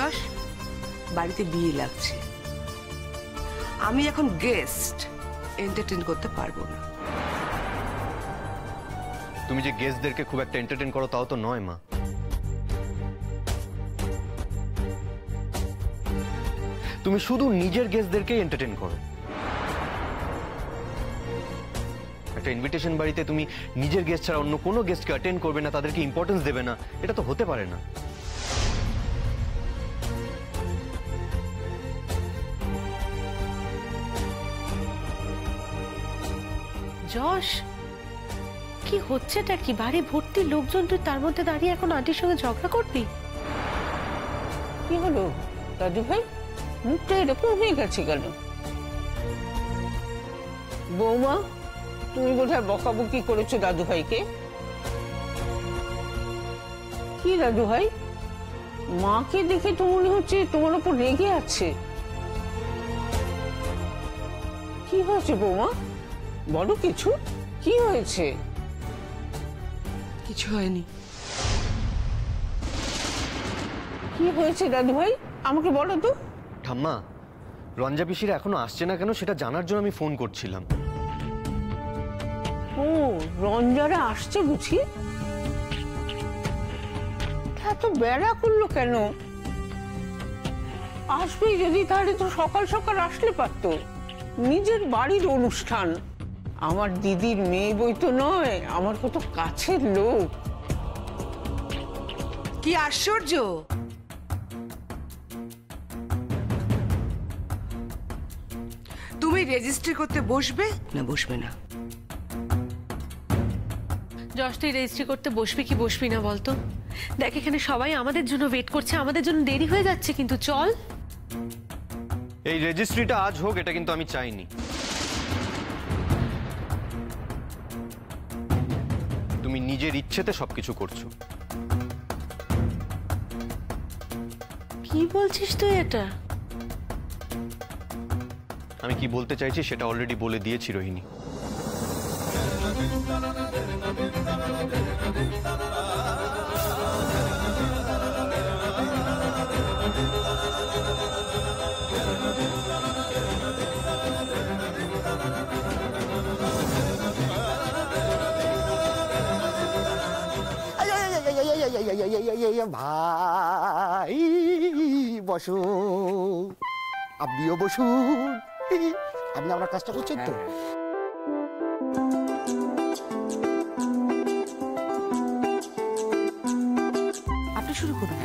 যশ, বাড়িতে বিয়ে লাগছে, আমি এখন গেস্ট এন্টারটেইন করতে পারবো না। তুমি যে গেস্টদেরকে খুব একটা এন্টারটেইন করো তাও তো নয় মা। তুমি শুধু নিজের গেস্টদেরকেই এন্টারটেইন করো। একটা ইনভিটেশন বাড়িতে তুমি নিজের গেস্ট ছাড়া অন্য কোনো গেস্টকে অ্যাটেন্ড করবে না, তাদেরকে ইম্পর্টেন্স দেবে না, এটা তো হতে পারে না। যশ, কি হচ্ছেটা কি? বাড়ি ভর্তি লোকজন, তুই তার মধ্যে দাঁড়িয়ে এখন আন্টির সঙ্গে ঝগড়া করবি? কি হলো দাদু ভাই, মুখটা এরকম হয়ে গেছে কেন? বৌমা, তুমি বোধহয় বকাবকি করেছো দাদু ভাইকে। কি দাদু ভাই, মাকে দেখে তো মনে হচ্ছে তোমার উপর রেগে আছে। কি হয়েছে বৌমা, বলো কিছু, কি হয়েছে? কিছু হয়নি। কি হয়েছে দাদু ভাই, আমাকে বলো তো। ঠাম্মা, রঞ্জা পিসিরা এখনো আসছে না কেন সেটা জানার জন্য আমি ফোন করছিলাম। ও, রঞ্জারা আসছে বুঝি? এত বেড়া করলো কেন? আসবে যদি তাহলে তো সকাল সকাল আসলে পারতো। নিজের বাড়ির অনুষ্ঠান, আমার দিদির মেয়ে বই তো নয়, আমার কত কাছের লোক। কি আশ্চর্য! তুমি রেজিস্ট্রি করতে বসবে না বসবে না? যশ, তুই রেজিস্ট্রি করতে বসবি কি বসবি না বলতো? দেখ, এখানে সবাই আমাদের জন্য ওয়েট করছে, আমাদের জন্য দেরি হয়ে যাচ্ছে, কিন্তু চল। এই রেজিস্ট্রিটা আজ হোক, এটা কিন্তু আমি চাইনি। তুমি নিজের ইচ্ছেতে সবকিছু করছো। কি বলছিস তুই এটা? আমি কি বলতে চাইছি সেটা অলরেডি বলে দিয়েছি রোহিণী। ভাই বসুন, আপনিও বসুন। আপনি আপনার কাজটা করছেন তো? আপনি শুরু করুন।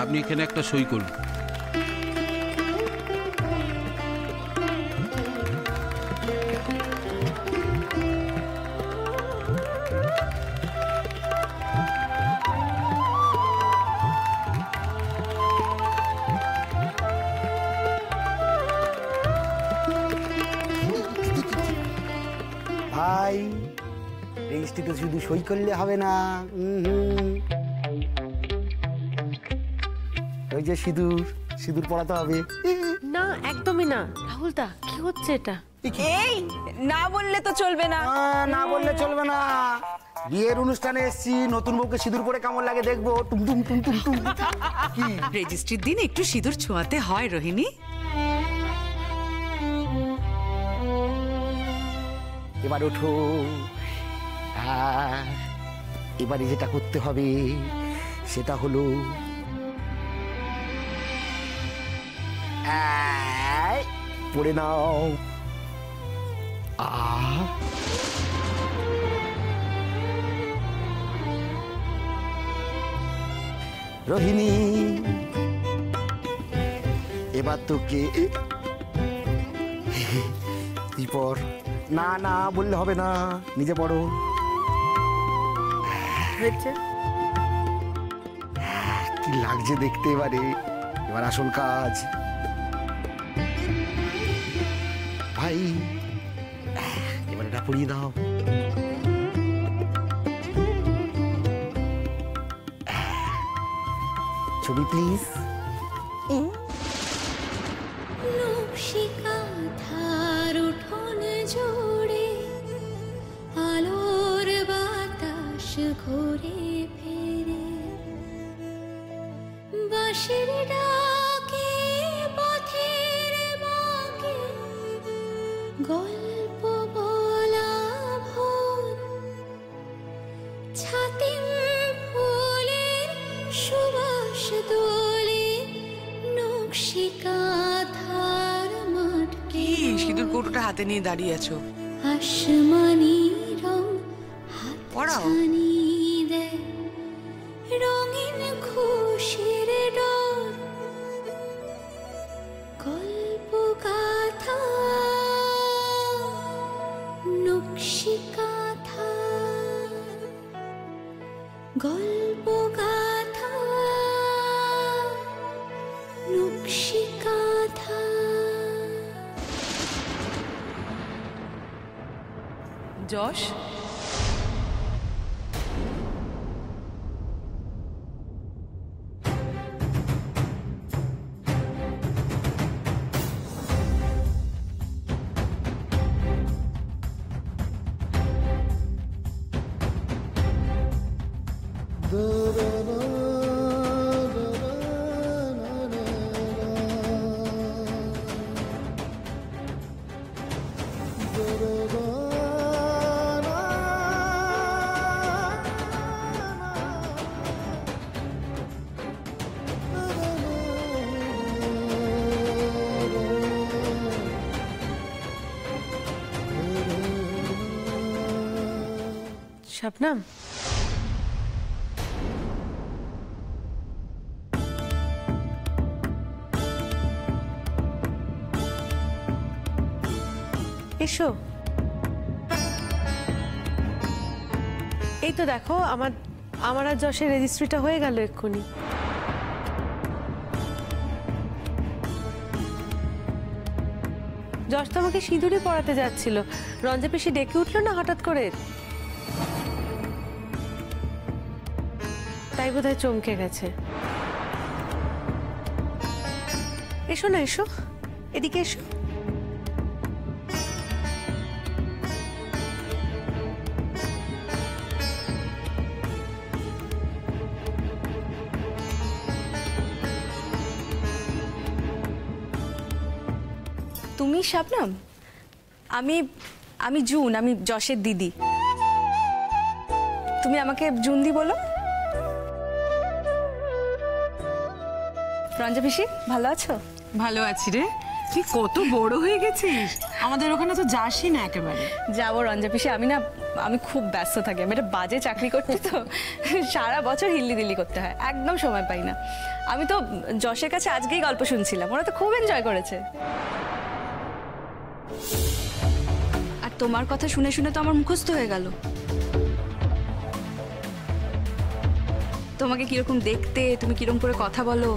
আপনি এখানে একটা সই করুন। ভাই, রেজিস্ট্রিতে শুধু সই করলে হবে না, ওই যে সিঁদুর, সিঁদুর পড়াতে হবে। না, একদমই না। রাহুল দা, কি হচ্ছে এটা? এই না বললে তো চলবে না। না বললে চলবে না। বিয়ের অনুষ্ঠানে এসছি, নতুন বউকে সিঁদুর পরে কেমন লাগে দেখবো। টুম টুম টুম টুম টুম। কি রেজিস্ট্রির দিন একটু সিঁদুর ছোঁয়াতে হয় রোহিণী। এবার ওঠো। এবারে যেটা করতে হবে সেটা হলো পড়ে নাও। রোহিণী, এবার তোকে তুই পর। না না বললে হবে না, নিজে পড়ো। হয়েছে? কি লাগছে দেখতে এবারে, এবার আসল কাজ। ভাই এবার এটা পড়িয়ে দাও। ছবি প্লিজ। নকশিকাঁথার উঠোন জুড়ে আলোর বাতাস ঘুরে ফিরে, বাঁশির ডাকে পথের বাঁকে গল্প বলা ভোর, ছাতিম ফুলের সুবাস দোলে নকশিকাঁথার মাঠ। কি সিঁদুর কৌটোটা হাতে নিয়ে দাঁড়িয়ে আছো? আসমানি রং পড়াও। হাতছানি দেয়, রঙিন খুশির ডোর, গল্প গাথা নকশিকাঁথা, গল্প গাথা নকশিকাঁথা। যশ, শবনম, এসো। এই তো দেখো, আমার আর যশের রেজিস্ট্রিটা হয়ে গেল এক্ষুনি। যশ তো আমাকে সিঁদুরই পড়াতে যাচ্ছিল, রঞ্জা পিসি ডেকে উঠলো না হঠাৎ করে, তাই বোধহয় চমকে গেছে। এসো না, এসো এদিকে এসো। তুমি শবনম? আমি জুন, আমি যশের দিদি। তুমি আমাকে জুনদি বলো। রঞ্জা পিসি ভালো আছো? ভালো আছি রে। তুই কত বড় হয়ে গেছিস, আমাদের ওখানে তো যাসই না একেবারে। যাবো রঞ্জা পিসি, আমি খুব ব্যস্ত থাকি, আমি একটা বাজে চাকরি করছি তো সারা বছর হিল্লি দিল্লি করতে হয়, একদম সময় পাই না। আমি তো যশের কাছে আজকেই গল্প শুনছিলাম, ওরা তো খুব এনজয় করেছে। আর তোমার কথা শুনে শুনে তো আমার মুখস্থ হয়ে গেল। তোমাকে কিরকম দেখতে, তুমি কিরকম করে কথা বলো,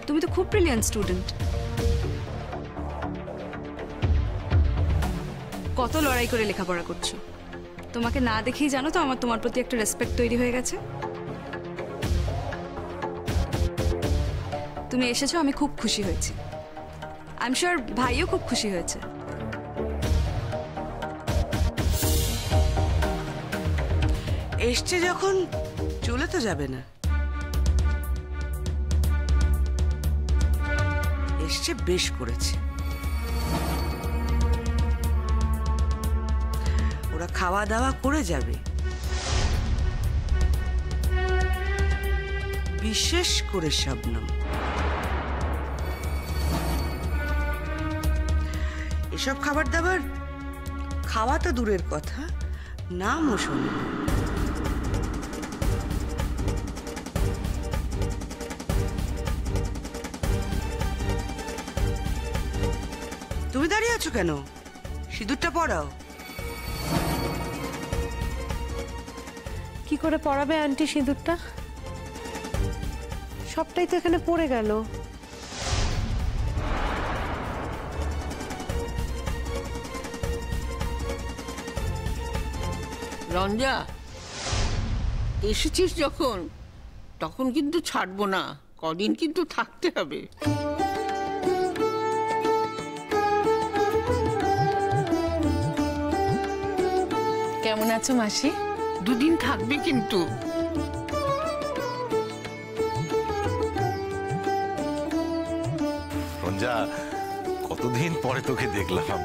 তুমি তো খুব ব্রিলিয়ান্ট স্টুডেন্ট। কত লড়াই করে লেখাপড়া করছো, তোমাকে না দেখেই জানো তো আমার তোমার প্রতি একটা রেসপেক্ট তৈরি হয়ে গেছে। তুমি এসেছো, আমি খুব খুশি হয়েছি। আই এম শিওর ভাইও খুব খুশি হয়েছে। এসছে যখন চলে তো যাবে না, এসছে বেশ করেছে। ওরা খাওয়া দাওয়া করে যাবে, বিশেষ করে শবনম। এসব খাবার দাবার খাওয়া তো দূরের কথা, নামও শোনে না। তুমি দাঁড়িয়ে আছো কেন? সিঁদুরটা পরাও। কি করে পরাবে আন্টি সিঁদুরটা? সবটাই তো এখানে পড়ে গেল। রঞ্জা, এসেছিস যখন তখন কিন্তু ছাড়বো না, কদিন কিন্তু থাকতে হবে। কেমন আছো মাসি? দুদিন থাকবে কিন্তু। রঞ্জা, কতদিন পরে তোকে দেখলাম।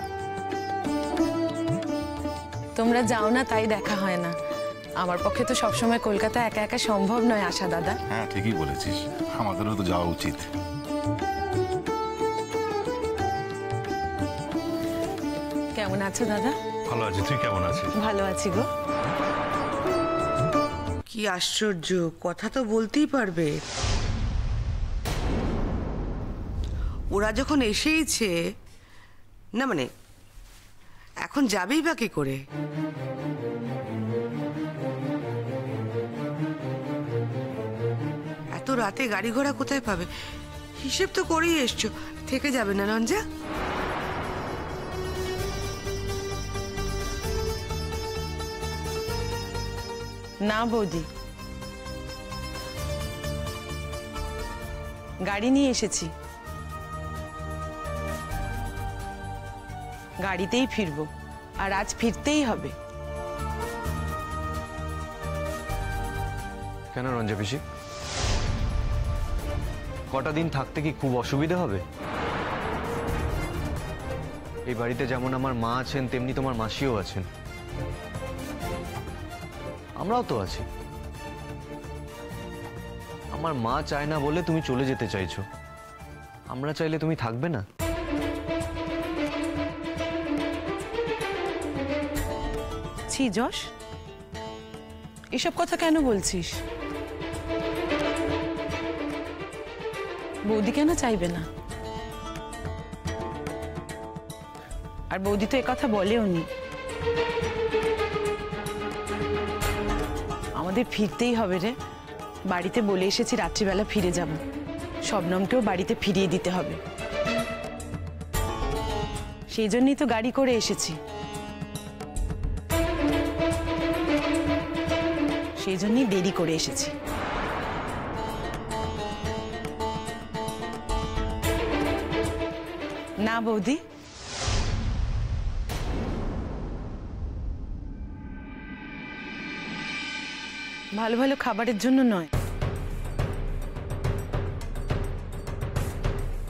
তোমরা যাও না তাই দেখা হয় না। আমার পক্ষে তো সবসময় কলকাতা একা একা সম্ভব নয় আশা দাদা। হ্যাঁ, ঠিকই বলেছিস, আমাদেরও তো যাওয়া উচিত। কেমন আছো দাদা? ভালো আছি, তুই কেমন আছিস? ভালো আছি গো। কি আশ্চর্য, কথা তো বলতেই পারবে। ওরা যখন এসেইছে, না মানে এখন যাবেই বা কি করে? এত রাতে গাড়ি ঘোড়া কোথায় পাবে? হিসেব তো করেই এসছো, থেকে যাবে না রঞ্জা? না বৌদি, গাড়ি নিয়ে এসেছি, গাড়িতেই ফিরবো, আর আজ ফিরতেই হবে। কেন রঞ্জা পিসি, কটা দিন থাকতে কি খুব অসুবিধা হবে? এই বাড়িতে যেমন আমার মা আছেন তেমনি তোমার মাসিও আছেন, আমরাও তো আছি। আমার মা চায় না বলে তুমি চলে যেতে চাইছো, আমরা চাইলে তুমি থাকবে না? ছি যশ, এসব কথা কেন বলছিস? বৌদি কেন চাইবে না? আর বৌদি তো একথা বলেও নি। আমাদের ফিরতেই হবে রে, বাড়িতে বলে এসেছি রাত্রিবেলা ফিরে যাব, শবনমকেও বাড়িতে ফিরিয়ে দিতে হবে। সেই জন্যই তো গাড়ি করে এসেছি, সেই জন্যই দেরি করে এসেছি। না বৌদি, ভালো ভালো খাবারের জন্য নয়,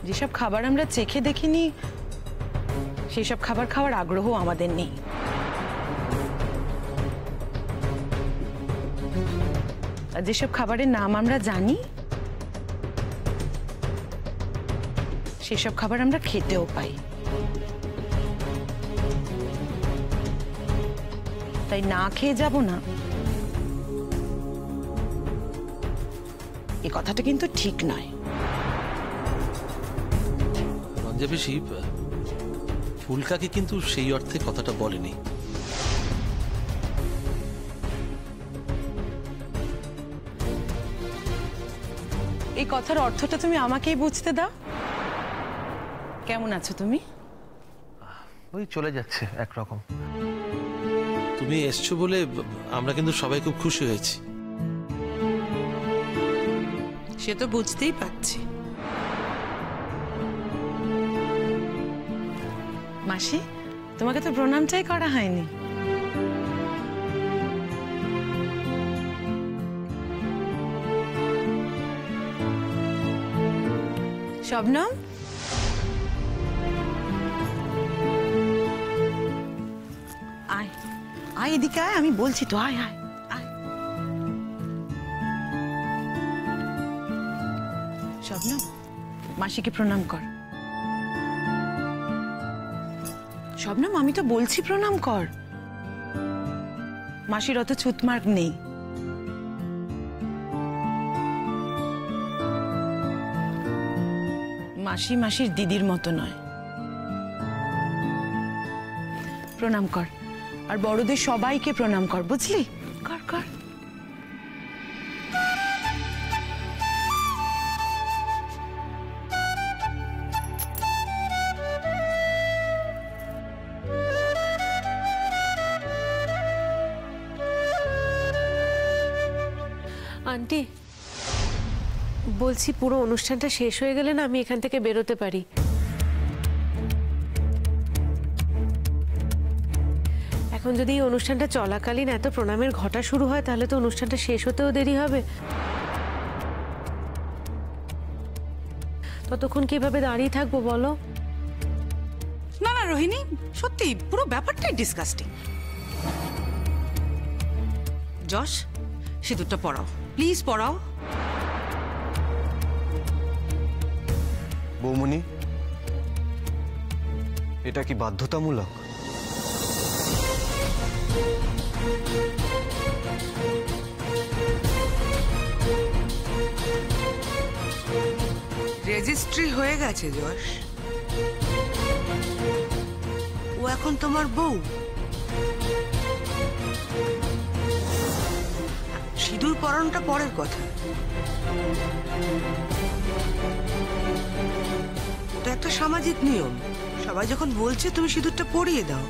যেসব খাবার আমরা চেখে দেখিনি সেসব খাবার খাওয়ার আগ্রহ আমাদের নেই। আর যেসব খাবারের নাম আমরা জানি সেসব খাবার আমরা খেতেও পাই। তাই না খেয়ে যাব না, এই কথাটা কিন্তু ঠিক নয়। রঞ্জা পিসি, ফুলকাকে কিন্তু সেই অর্থে কথাটা বলেনি। এই কথার অর্থটা তুমি আমাকেই বুঝতে দাও। কেমন আছো তুমি? ওই চলে যাচ্ছে একরকম। তুমি এসছো বলে আমরা কিন্তু সবাই খুব খুশি হয়েছি। সে তো বুঝতেই পারছি। মাসি, তোমাকে তো প্রণামটাই করা হয়নি। শবনম, আয় আয়, এদিকে আয়, আমি বলছি তো, আয় আয় আয়। শবনম, মাসিকে প্রণাম কর। শবনম, আমি তো বলছি প্রণাম কর। মাসির অত ছুতমার্গ নেই। মাসি মাসির দিদির মতো নয়। প্রণাম কর, আর বড়দের সবাইকে প্রণাম কর, বুঝলি? কর কর। আন্টি, বলছি পুরো অনুষ্ঠানটা শেষ হয়ে গেলে না আমি এখান থেকে বেরোতে পারি। এখন যদি এই অনুষ্ঠানটা চলাকালীন এত প্রণামের ঘটা শুরু হয় তাহলে তো অনুষ্ঠানটা শেষ হতেও দেরি হবে। ততক্ষণ কিভাবে দাঁড়িয়ে থাকবো বলো? না না রোহিণী, সত্যি পুরো ব্যাপারটাই ডিসকাস্টিং। যশ, সিঁদুরটা পরাও, প্লিজ পরাও। বৌমনি, এটা কি বাধ্যতামূলক? রেজিস্ট্রি হয়ে গেছে যশ, ও এখন তোমার বউ। সিঁদুর পরানোটা পরের কথা, ওটা একটা সামাজিক নিয়ম। সবাই যখন বলছে তুমি সিঁদুরটা পরিয়ে দাও।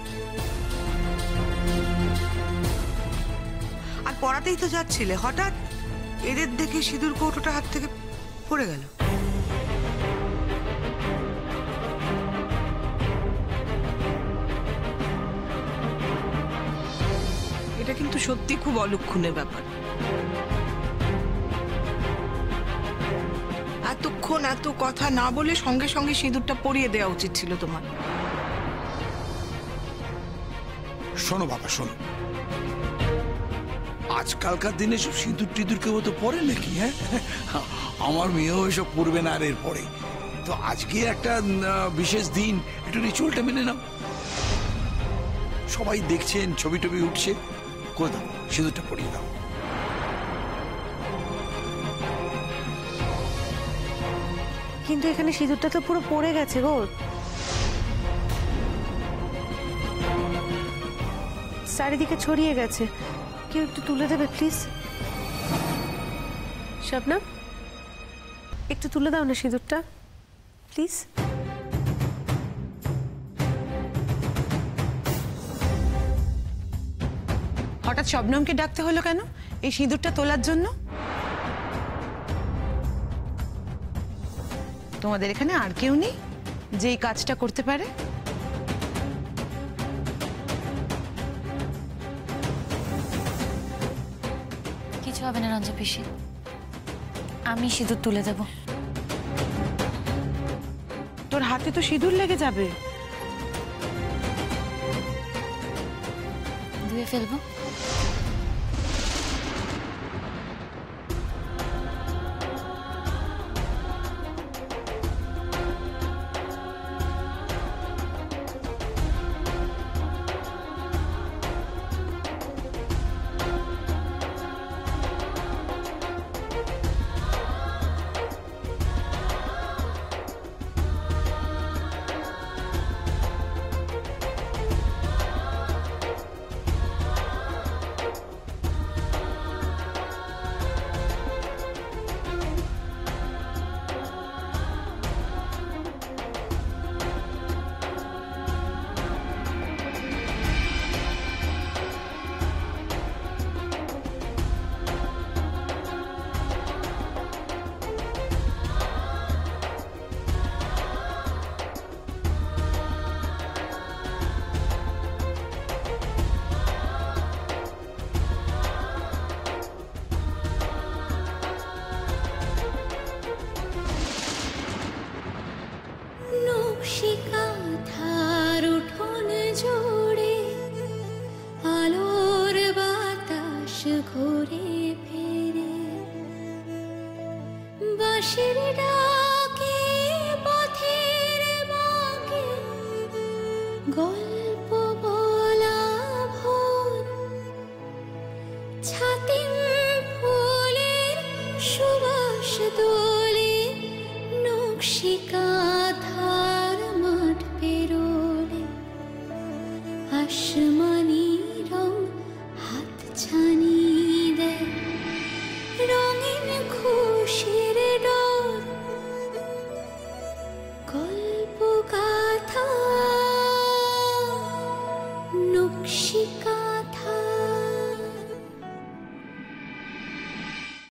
আর পরাতেই তো যাচ্ছিলে, হঠাৎ এদের দেখে সিঁদুর কৌটোটা হাত থেকে পড়ে গেল। এটা কিন্তু সত্যি খুব অলক্ষণের ব্যাপার। এতক্ষণ এত কথা না বলে সঙ্গে সঙ্গে সিঁদুরটা পরিয়ে দেওয়া উচিত ছিল তোমার। শোনো বাবা, শোনো, আজকালকার দিনে সব সিঁদুর টিঁদুর কেউ তো পরে নাকি? হ্যাঁ, আমার মেয়েও এসব পড়বে না আর এর পরে। তো আজকে একটা বিশেষ দিন, একটু রিচুয়ালটা মেনে নাও। সবাই দেখছেন, ছবি টবি উঠছে, করে দাও, সিঁদুরটা পরিয়ে দাও। কিন্তু এখানে সিঁদুরটা তো পুরো পড়ে গেছে গো। চারিদিকে ছড়িয়ে গেছে, কেউ একটু তুলে দেবে প্লিজ? শবনম, একটু তুলে দাও না সিঁদুরটা প্লিজ। হঠাৎ শবনমকে ডাকতে হলো কেন এই সিঁদুরটা তোলার জন্য? তোমাদের এখানে আর কেউ নেই যে এই কাজটা করতে পারে? কিছু হবে না রঞ্জা পিসি, আমি সিঁদুর তুলে দেব। তোর হাতে তো সিঁদুর লেগে যাবে। ধুয়ে ফেলবো। নকশিকাঁথার উঠোন জুড়ে আলোর বাতাস ঘুরে ফিরে, বাঁশির ডাকে পথের বাঁকে গল্প বলা ভোর, ছাতিম ফুলের সুবাস দোলে নকশিকাঁথার মাঠ পেরোলে, আস জানিয়ে দেয় রঙিন খুশির ডোর গল্প গাথা নকশিকা